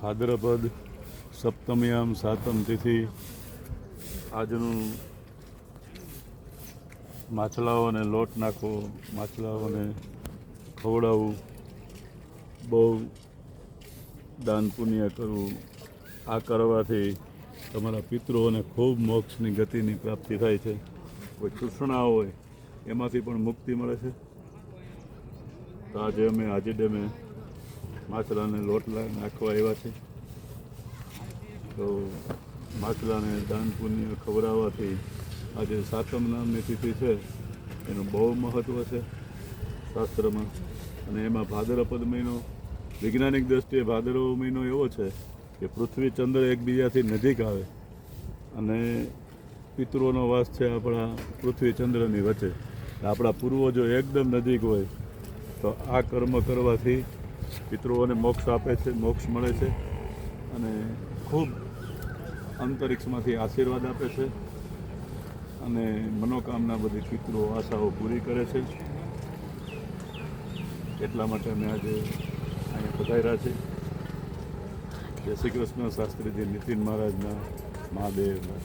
ભાદ્રપદ સપ્તમીયામ સાતમ તિથિ આજનું માછલાઓને લોટ નાખવો, માછલાઓને ખવડાવવું, બહુ દાન પુણ્ય કરવું, આ કરવાથી તમારા પિતૃઓને ખૂબ મોક્ષની ગતિની પ્રાપ્તિ થાય છે. કોઈ તૃષ્ણા હોય એમાંથી પણ મુક્તિ મળે છે. તો આજે અમે ડેમે માછલાને લોટ નાખવા આવ્યા છે. તો માછલાને દાન પુણ્ય ખવડાવવાથી આજે સાતમ નામની તિથિ છે એનું બહુ મહત્ત્વ છે શાસ્ત્રમાં. અને એમાં ભાદરપદ મહિનો, વૈજ્ઞાનિક દ્રષ્ટિએ ભાદરવો મહિનો એવો છે કે પૃથ્વી ચંદ્ર એકબીજાથી નજીક આવે અને પિતૃઓનો વાસ છે આપણા પૃથ્વી ચંદ્રની વચ્ચે. આપણા પૂર્વજો એકદમ નજીક હોય તો આ કર્મ કરવાથી પિતૃઓને મોક્ષ આપે છે, મોક્ષ મળે છે અને ખૂબ અંતરિક્ષમાંથી આશીર્વાદ આપે છે અને મનોકામના બધી પિતૃઓ આશાઓ પૂરી કરે છે. એટલા માટે અમે આજે અહીંયા પધાર્યા છે. જય શ્રી કૃષ્ણ. શાસ્ત્રીજી નીતિન મહારાજના મહાદેવના